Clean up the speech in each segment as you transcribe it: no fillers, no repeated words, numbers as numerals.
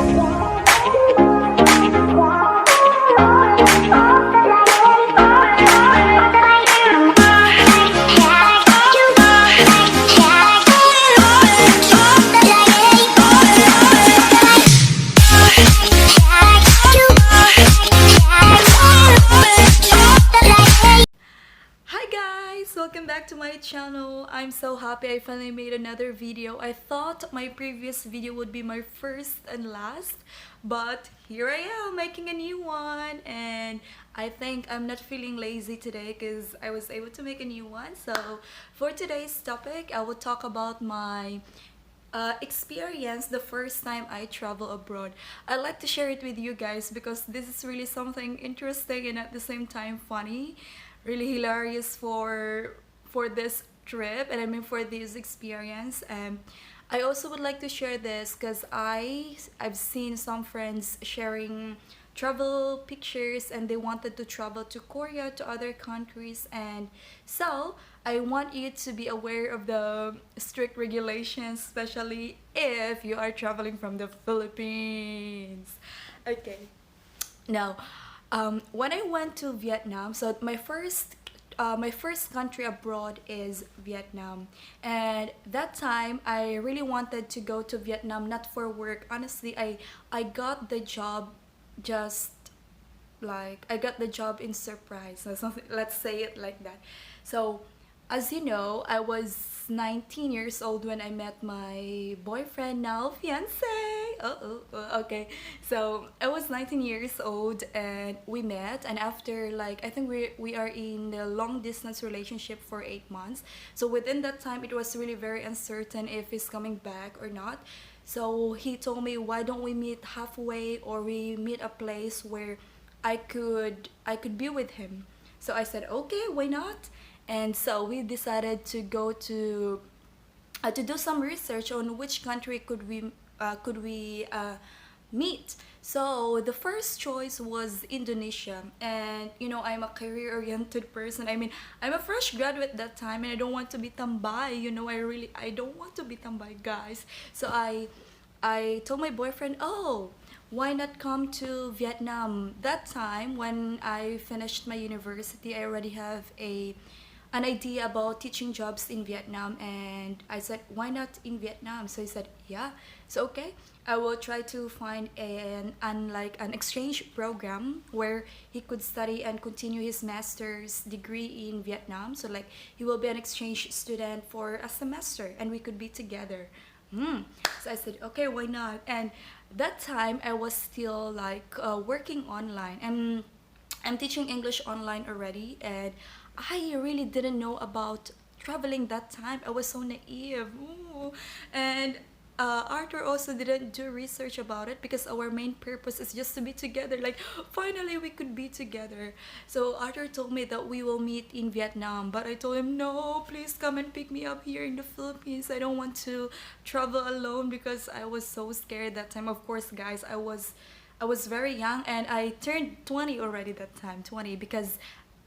Hi guys! Welcome back to my channel. I'm so happy I finally made another video. I thought my previous video would be my first and last, but here I am making a new one, and I think I'm not feeling lazy today because I was able to make a new one. So for today's topic, I will talk about my experience the first time I travel abroad. I'd like to share it with you guys because this is really something interesting and at the same time funny, really hilarious for this trip, and I mean for this experience. And I also would like to share this because I've seen some friends sharing travel pictures and they wanted to travel to Korea, to other countries, and so I want you to be aware of the strict regulations, especially if you are traveling from the Philippines. Okay, now when I went to Vietnam, so my first country abroad is Vietnam, and that time I really wanted to go to Vietnam not for work. Honestly, I got the job just like I got the job in surprise or something, let's say it like that. So as you know, I was 19 years old when I met my boyfriend, now fiance. Okay. So I was 19 years old and we met, and after like I think we are in a long distance relationship for 8 months. So within that time, it was really very uncertain if he's coming back or not. So he told me, why don't we meet halfway, or we meet a place where I could be with him. So I said, okay, why not? And so we decided to go to do some research on which country could we meet. So the first choice was Indonesia, and you know I'm a career-oriented person. I mean I'm a fresh graduate that time, and I don't want to be tambay. You know I don't want to be tambay, guys. So I told my boyfriend, oh, why not come to Vietnam? That time when I finished my university, I already have an idea about teaching jobs in Vietnam, and I said, why not in Vietnam? So he said, yeah. So okay, I will try to find an exchange program where he could study and continue his master's degree in Vietnam. So like he will be an exchange student for a semester and we could be together. So I said, okay, why not? And that time I was still like working online, and I'm teaching English online already, and I really didn't know about traveling that time. I was so naive. Ooh. And Arthur also didn't do research about it because our main purpose is just to be together. Like, finally, we could be together. So Arthur told me that we will meet in Vietnam, but I told him, no, please come and pick me up here in the Philippines. I don't want to travel alone because I was so scared that time. Of course, guys, I was very young, and I turned 20 already that time, 20, because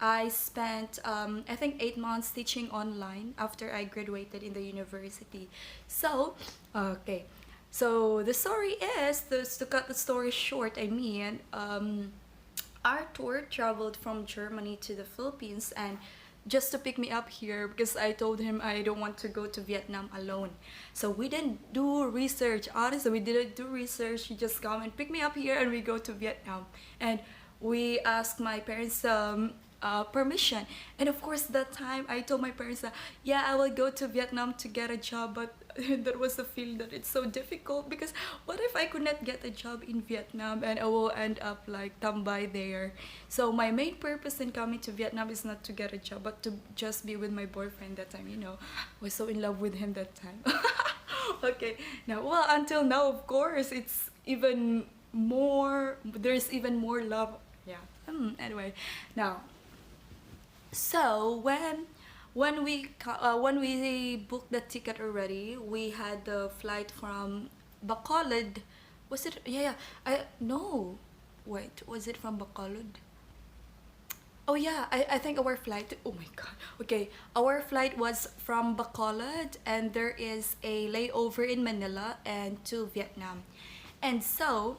I spent I think 8 months teaching online after I graduated in the university. So, okay. So the story is, to cut the story short, I mean, Arthur traveled from Germany to the Philippines and just to pick me up here because I told him I don't want to go to Vietnam alone. So we didn't do research. Honestly, we didn't do research. He just come and pick me up here and we go to Vietnam. And we asked my parents permission. And of course, that time I told my parents that, yeah, I will go to Vietnam to get a job, but that was the feeling that it's so difficult because what if I could not get a job in Vietnam and I will end up like tambay there. So my main purpose in coming to Vietnam is not to get a job, but to just be with my boyfriend that time. I was so in love with him that time. Okay, now, well, until now, of course, it's even more, there's even more love. Yeah. Anyway, now, so when we booked the ticket already, we had the flight from Bacolod. Was it? Yeah, yeah. I no. Wait, was it from Bacolod? Oh yeah, I think our flight. Oh my god. Okay, our flight was from Bacolod, and there is a layover in Manila and to Vietnam. And so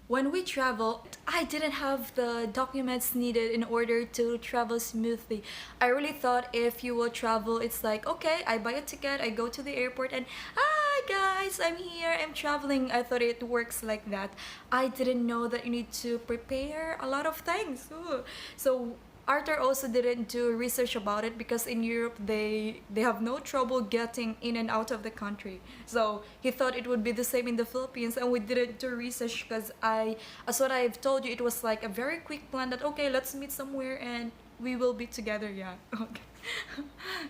when we travel, I didn't have the documents needed in order to travel smoothly. I really thought if you will travel, it's like, okay, I buy a ticket, I go to the airport, and hi guys, I'm here, I'm traveling. I thought it works like that. I didn't know that you need to prepare a lot of things. Ooh. So Arthur also didn't do research about it because in Europe they have no trouble getting in and out of the country. So he thought it would be the same in the Philippines, and we didn't do research because as what I've told you, it was like a very quick plan that okay, let's meet somewhere and we will be together. Yeah. Okay.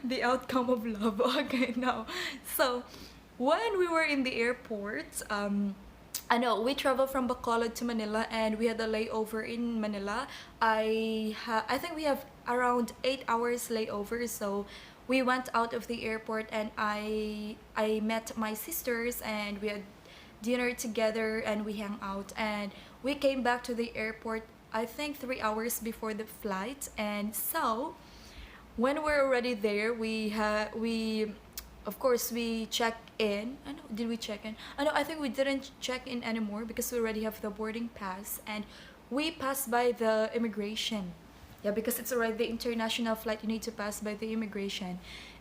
The outcome of love. Okay, now. So when we were in the airport, I know we traveled from Bacolod to Manila and we had a layover in Manila. I think we have around 8 hours layover, so we went out of the airport and I met my sisters and we had dinner together and we hung out and we came back to the airport I think 3 hours before the flight. And so when we're already there, we of course we check in. I know, did we check in? I know, I think we didn't check in anymore because we already have the boarding pass and we passed by the immigration. Yeah, because it's already the international flight, you need to pass by the immigration.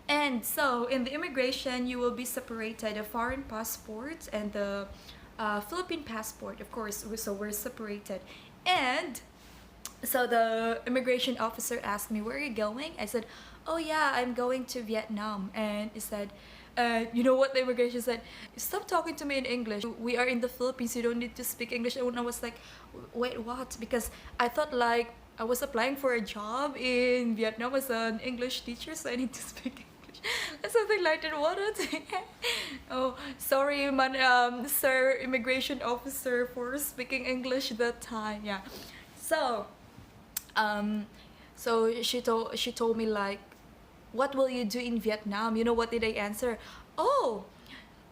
And so in the immigration, you will be separated a foreign passport and the Philippine passport, of course. So we're separated. And so the immigration officer asked me, where are you going? I said, oh yeah, I'm going to Vietnam. And he said, you know what the immigration said? Stop talking to me in English. We are in the Philippines, you don't need to speak English. And I was like, wait, what? Because I thought like I was applying for a job in Vietnam as an English teacher, so I need to speak English. Something like that. What? Oh, sorry, sir, immigration officer, for speaking English that time. Yeah. So so she told me like, what will you do in Vietnam? You know what did I answer? Oh,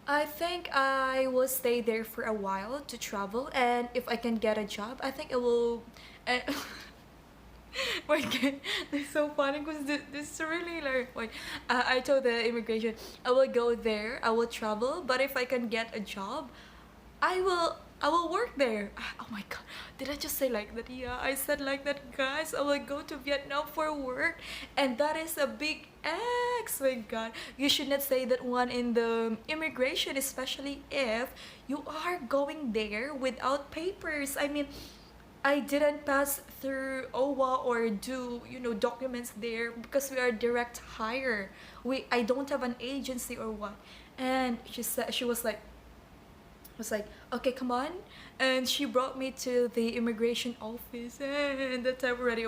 I think I will stay there for a while to travel, and if I can get a job, I think I will. Wait, it's so funny because this is really like, wait, I told the immigration I will go there, I will travel, but if I can get a job, I will work there. Oh my god, did I just say like that? Yeah, I said like that, guys. I will go to Vietnam for work, and that is a big X. My god, you should not say that one in the immigration, especially if you are going there without papers. I mean, I didn't pass through OWA or do documents there because we are direct hire. I don't have an agency or what. And she was like, okay, come on. And she brought me to the immigration office, and that time already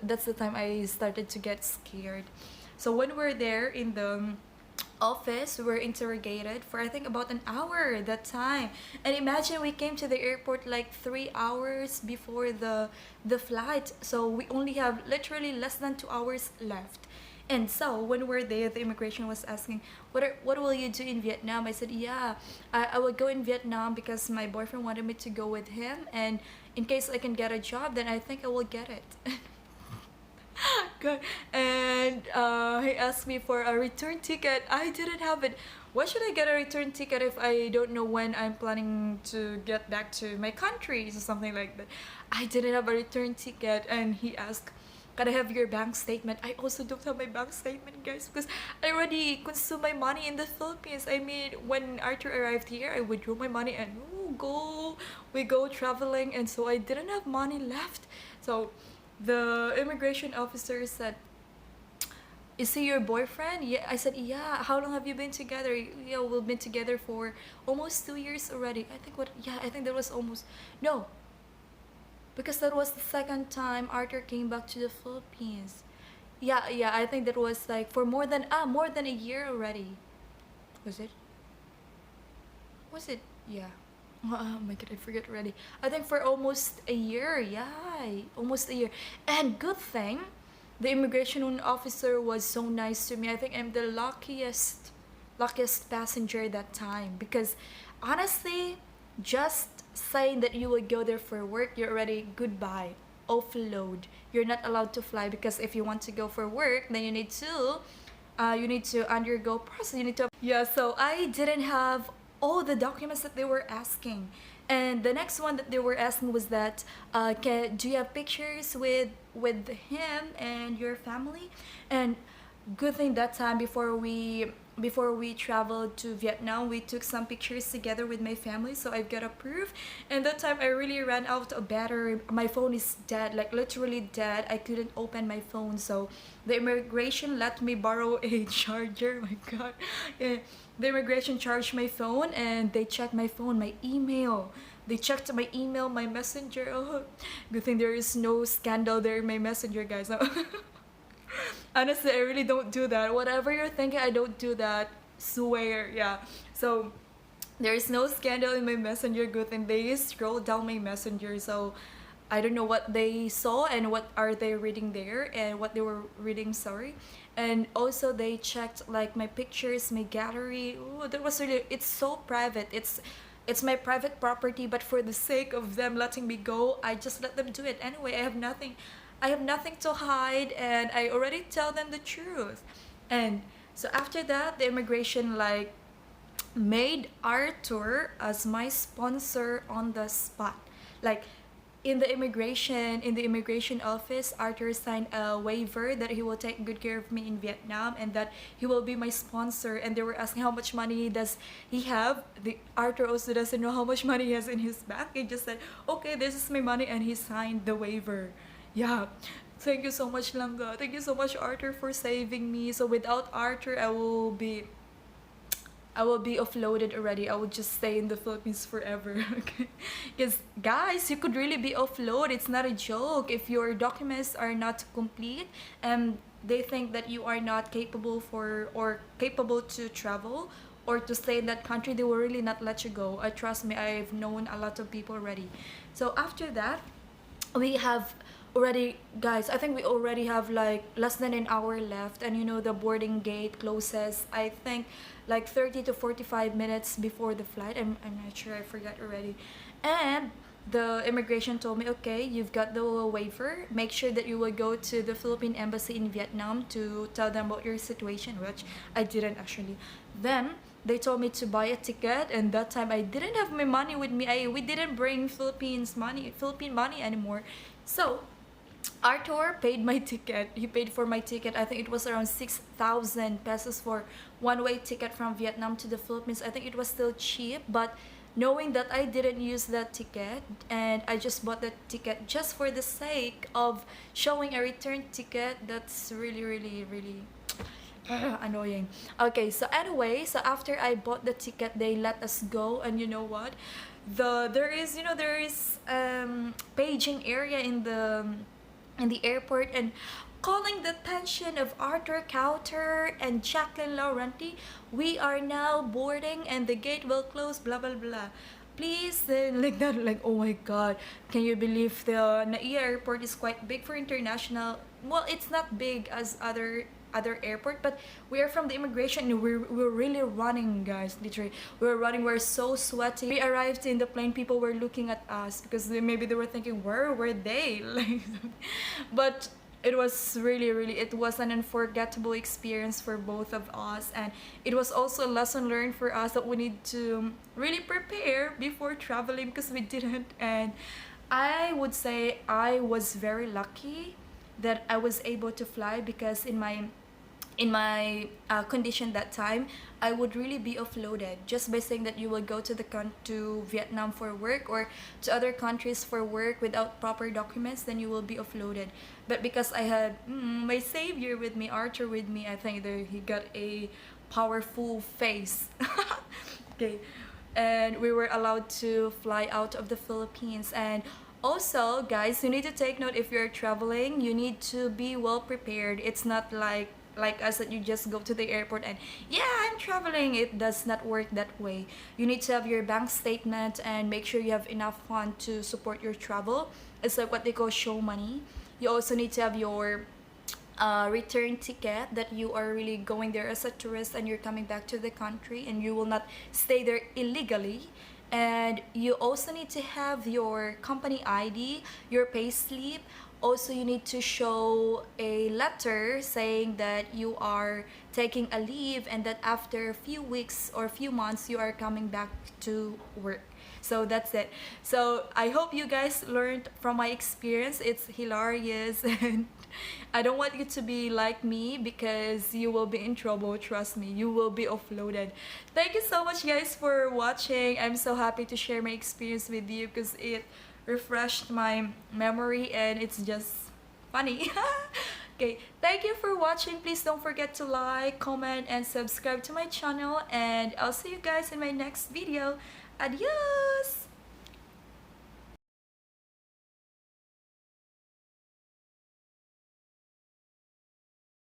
that's the time I started to get scared. So when we're there in the office, we were interrogated for I think about an hour that time. And imagine we came to the airport like 3 hours before the flight, so we only have literally less than 2 hours left. And so when we're there, the immigration was asking, what will you do in Vietnam? I said, yeah, I will go in Vietnam because my boyfriend wanted me to go with him, and in case I can get a job, then I think I will get it. Good. And he asked me for a return ticket. I didn't have it. Why should I get a return ticket if I don't know when I'm planning to get back to my country or something like that? I didn't have a return ticket, and he asked, can I have your bank statement? I also don't have my bank statement, guys, because I already consumed my money in the Philippines. I mean, when Arthur arrived here, I withdrew my money and we go traveling, and so I didn't have money left. So the immigration officer said, is he your boyfriend? Yeah, I said, yeah. How long have you been together? Yeah, we've been together for almost 2 years already. I think that was almost, no, because that was the second time Arthur came back to the Philippines. Yeah, I think that was like for more than a year already. Was it? Was it? Yeah. Oh my god, I forget already. I think for almost a year. Yeah, almost a year. And good thing, the immigration officer was so nice to me. I think I'm the luckiest passenger that time, because honestly, just saying that you would go there for work, you're already goodbye, offload. You're not allowed to fly, because if you want to go for work, then you need to undergo process. You need to, yeah. So I didn't have all the documents that they were asking. And the next one that they were asking was that, do you have pictures with him and your family? And good thing that time, before we traveled to Vietnam, we took some pictures together with my family, so I got approved. And that time I really ran out of battery. My phone is dead, like literally dead. I couldn't open my phone, so the immigration let me borrow a charger. My god. Yeah. The immigration charged my phone, and they checked my phone, my email. They checked my email, my messenger. Oh, good thing there is no scandal there in my messenger, guys. Honestly, I really don't do that. Whatever you're thinking, I don't do that. Swear, yeah. So there is no scandal in my messenger. Good thing they scrolled down my messenger. So I don't know what they saw and what are they reading there and what they were reading. Sorry. And also they checked like my pictures, my gallery. Oh, that was really. It's so private. It's my private property, but for the sake of them letting me go, I just let them do it anyway. I have nothing to hide, and I already tell them the truth. And so after that, the immigration like made Arthur as my sponsor on the spot. Like in the immigration office, Arthur signed a waiver that he will take good care of me in Vietnam and that he will be my sponsor. And they were asking how much money does he have. The Arthur also doesn't know how much money he has in his bank. He just said, okay, this is my money, and he signed the waiver. Yeah. Thank you so much, Langga. Thank you so much, Arthur, for saving me. So without Arthur, I will be offloaded already. I would just stay in the Philippines forever. Okay. Because guys, you could really be offloaded. It's not a joke. If your documents are not complete and they think that you are not capable to travel or to stay in that country, they will really not let you go. Trust me, I've known a lot of people already. So after that, we have already, guys, I think we already have like less than an hour left, and the boarding gate closes, I think, like 30 to 45 minutes before the flight. I'm not sure, I forgot already. And the immigration told me, okay, you've got the waiver, make sure that you will go to the Philippine embassy in Vietnam to tell them about your situation, which I didn't actually. Then they told me to buy a ticket, and that time I didn't have my money with me. We didn't bring Philippine money anymore. So Arthur paid my ticket. He paid for my ticket. I think it was around 6,000 pesos for one-way ticket from Vietnam to the Philippines. I think it was still cheap, but knowing that I didn't use that ticket and I just bought the ticket just for the sake of showing a return ticket, that's really, really, really annoying. Okay, so anyway, so after I bought the ticket, they let us go, and you know what? There is paging area in the airport, and calling the attention of Arthur Cowter and Jacqueline Laurenti, we are now boarding and the gate will close, blah blah blah. Please, then like that, like, oh my god, can you believe the Naia airport is quite big for international? Well, it's not big as other airport, but we are from the immigration and we're really running, guys. Literally, we're running. We're so sweaty. We arrived in the plane, people were looking at us because maybe they were thinking, where were they? Like, but it was really, really, it was an unforgettable experience for both of us, and it was also a lesson learned for us that we need to really prepare before traveling, because we didn't. And I would say I was very lucky that I was able to fly, because in my condition that time, I would really be offloaded just by saying that you will go to Vietnam for work or to other countries for work without proper documents, then you will be offloaded. But because I had my savior with me, Arthur with me, I think that he got a powerful face. Okay, and we were allowed to fly out of the Philippines. And also, guys, you need to take note, if you're traveling, you need to be well prepared. It's not like us that you just go to the airport and, yeah, I'm traveling. It does not work that way. You need to have your bank statement and make sure you have enough fund to support your travel. It's like what they call show money. You also need to have your return ticket, that you are really going there as a tourist and you're coming back to the country and you will not stay there illegally. And you also need to have your company ID, your pay slip, Also, you need to show a letter saying that you are taking a leave and that after a few weeks or a few months you are coming back to work. So that's it. So I hope you guys learned from my experience. It's hilarious and I don't want you to be like me because you will be in trouble. Trust me, you will be offloaded. Thank you so much, guys, for watching. I'm so happy to share my experience with you because it refreshed my memory and it's just funny. Okay, thank you for watching. Please don't forget to like, comment, and subscribe to my channel. And I'll see you guys in my next video. Adios!